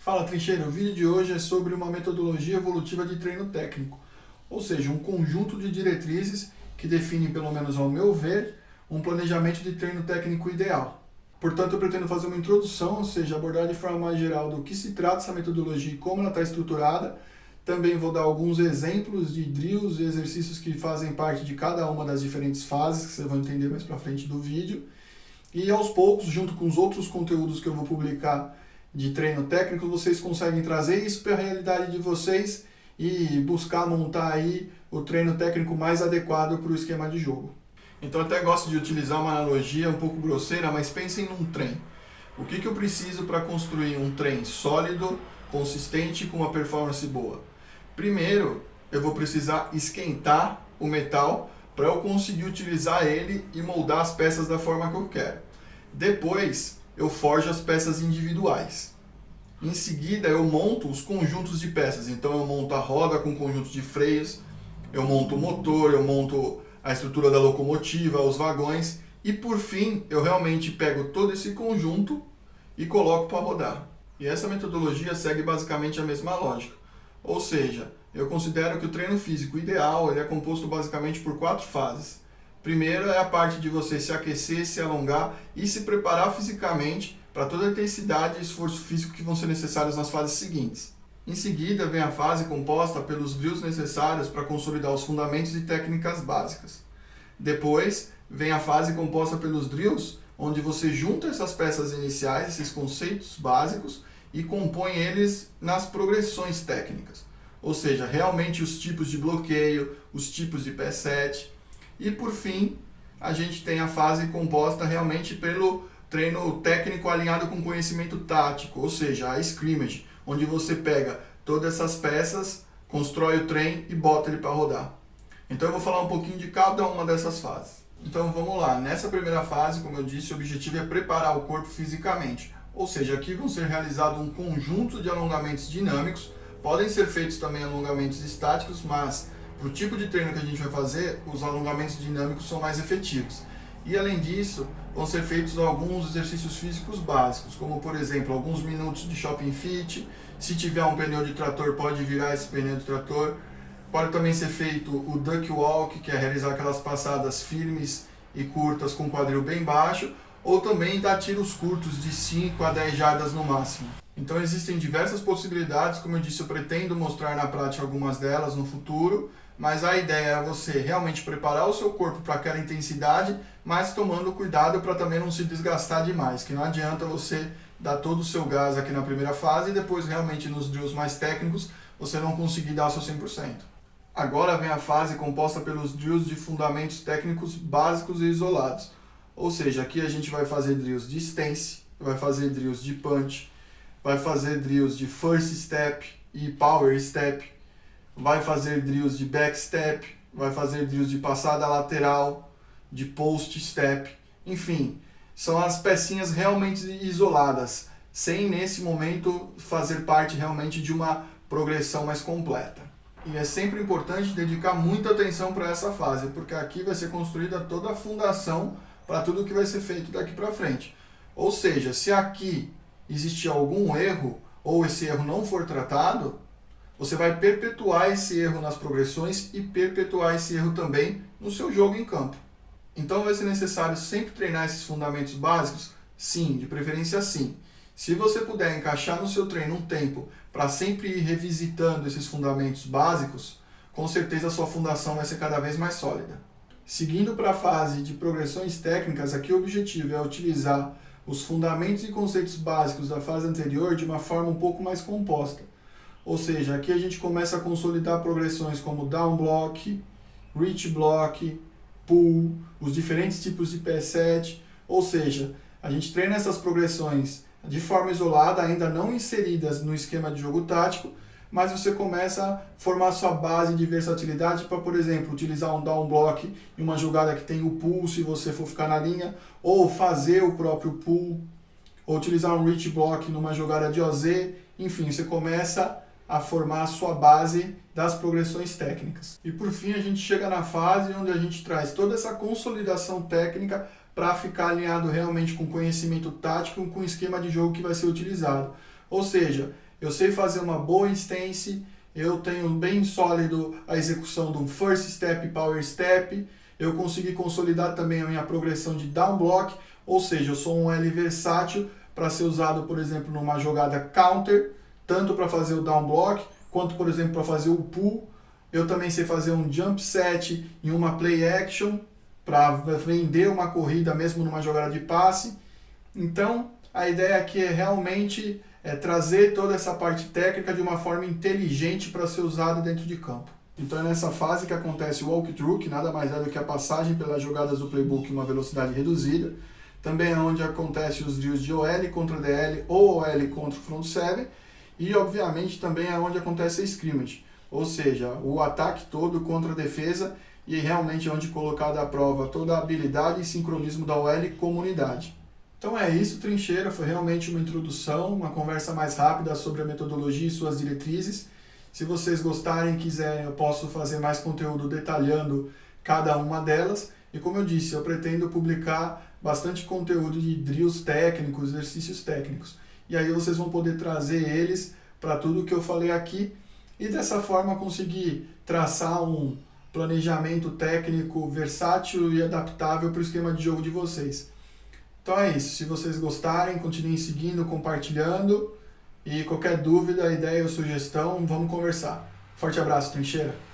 Fala, Trincheiro, o vídeo de hoje é sobre uma metodologia evolutiva de treino técnico, ou seja, um conjunto de diretrizes que define, pelo menos ao meu ver, um planejamento de treino técnico ideal. Portanto, eu pretendo fazer uma introdução, ou seja, abordar de forma mais geral do que se trata essa metodologia e como ela está estruturada. Também vou dar alguns exemplos de drills e exercícios que fazem parte de cada uma das diferentes fases, que vocês vão entender mais pra frente do vídeo. E aos poucos, junto com os outros conteúdos que eu vou publicar de treino técnico, vocês conseguem trazer isso para a realidade de vocês e buscar montar aí o treino técnico mais adequado para o esquema de jogo. Então, eu até gosto de utilizar uma analogia um pouco grosseira, mas pensem num trem. O que eu preciso para construir um trem sólido, consistente e com uma performance boa? Primeiro, eu vou precisar esquentar o metal para eu conseguir utilizar ele e moldar as peças da forma que eu quero. Depois, eu forjo as peças individuais. Em seguida, eu monto os conjuntos de peças. Então, eu monto a roda com conjunto de freios, eu monto o motor, eu monto a estrutura da locomotiva, os vagões. E, por fim, eu realmente pego todo esse conjunto e coloco para rodar. E essa metodologia segue basicamente a mesma lógica. Ou seja, eu considero que o treino físico ideal ele é composto basicamente por 4 fases. Primeiro é a parte de você se aquecer, se alongar e se preparar fisicamente para toda a intensidade e esforço físico que vão ser necessários nas fases seguintes. Em seguida vem a fase composta pelos drills necessários para consolidar os fundamentos e técnicas básicas. Depois vem a fase composta pelos drills, onde você junta essas peças iniciais, esses conceitos básicos, e compõe eles nas progressões técnicas. Ou seja, realmente os tipos de bloqueio, os tipos de pé set. E por fim, a gente tem a fase composta realmente pelo treino técnico alinhado com conhecimento tático, ou seja, a scrimmage, onde você pega todas essas peças, constrói o trem e bota ele para rodar. Então eu vou falar um pouquinho de cada uma dessas fases. Então vamos lá, nessa primeira fase, como eu disse, o objetivo é preparar o corpo fisicamente. Ou seja, aqui vão ser realizados um conjunto de alongamentos dinâmicos, podem ser feitos também alongamentos estáticos, mas para o tipo de treino que a gente vai fazer, os alongamentos dinâmicos são mais efetivos. E além disso, vão ser feitos alguns exercícios físicos básicos, como por exemplo, alguns minutos de shopping fit. Se tiver um pneu de trator, pode virar esse pneu de trator. Pode também ser feito o duck walk, que é realizar aquelas passadas firmes e curtas com quadril bem baixo, ou também dar tiros curtos de 5 a 10 jardas no máximo. Então existem diversas possibilidades, como eu disse, eu pretendo mostrar na prática algumas delas no futuro, mas a ideia é você realmente preparar o seu corpo para aquela intensidade, mas tomando cuidado para também não se desgastar demais, que não adianta você dar todo o seu gás aqui na primeira fase e depois realmente nos drills mais técnicos você não conseguir dar o seu 100%. Agora vem a fase composta pelos drills de fundamentos técnicos básicos e isolados. Ou seja, aqui a gente vai fazer drills de stance, vai fazer drills de punch, vai fazer drills de first step e power step, vai fazer drills de back step, vai fazer drills de passada lateral, de post step, enfim, são as pecinhas realmente isoladas, sem nesse momento fazer parte realmente de uma progressão mais completa. E é sempre importante dedicar muita atenção para essa fase, porque aqui vai ser construída toda a fundação para tudo que vai ser feito daqui para frente. Ou seja, se aqui existir algum erro, ou esse erro não for tratado, você vai perpetuar esse erro nas progressões e perpetuar esse erro também no seu jogo em campo. Então vai ser necessário sempre treinar esses fundamentos básicos? Sim, de preferência sim. Se você puder encaixar no seu treino um tempo para sempre ir revisitando esses fundamentos básicos, com certeza a sua fundação vai ser cada vez mais sólida. Seguindo para a fase de progressões técnicas, aqui o objetivo é utilizar os fundamentos e conceitos básicos da fase anterior de uma forma um pouco mais composta. Ou seja, aqui a gente começa a consolidar progressões como down block, reach block, pull, os diferentes tipos de pé set. Ou seja, a gente treina essas progressões de forma isolada, ainda não inseridas no esquema de jogo tático, mas você começa a formar sua base de versatilidade para, por exemplo, utilizar um down block em uma jogada que tem o pull, se você for ficar na linha, ou fazer o próprio pull, ou utilizar um reach block numa jogada de OZ, enfim, você começa a formar a sua base das progressões técnicas. E por fim a gente chega na fase onde a gente traz toda essa consolidação técnica para ficar alinhado realmente com o conhecimento tático, com o esquema de jogo que vai ser utilizado. Ou seja, eu sei fazer uma boa instance, eu tenho bem sólido a execução do first step e power step, eu consegui consolidar também a minha progressão de down block, ou seja, eu sou um L versátil para ser usado, por exemplo, numa jogada counter, tanto para fazer o down block, quanto, por exemplo, para fazer o pull. Eu também sei fazer um jump set em uma play action, para vender uma corrida mesmo numa jogada de passe. Então, a ideia aqui é realmente trazer toda essa parte técnica de uma forma inteligente para ser usada dentro de campo. Então é nessa fase que acontece o walkthrough, que nada mais é do que a passagem pelas jogadas do playbook em uma velocidade reduzida. Também é onde acontecem os drills de OL contra DL ou OL contra front seven. E obviamente também é onde acontece a scrimmage, ou seja, o ataque todo contra a defesa, e realmente é onde colocada à prova toda a habilidade e sincronismo da OL como unidade. Então é isso, Trincheira, foi realmente uma introdução, uma conversa mais rápida sobre a metodologia e suas diretrizes. Se vocês gostarem e quiserem, eu posso fazer mais conteúdo detalhando cada uma delas. E como eu disse, eu pretendo publicar bastante conteúdo de drills técnicos, exercícios técnicos. E aí vocês vão poder trazer eles para tudo que eu falei aqui e dessa forma conseguir traçar um planejamento técnico versátil e adaptável para o esquema de jogo de vocês. Então é isso, se vocês gostarem, continuem seguindo, compartilhando e qualquer dúvida, ideia ou sugestão, vamos conversar. Forte abraço, Trincheira!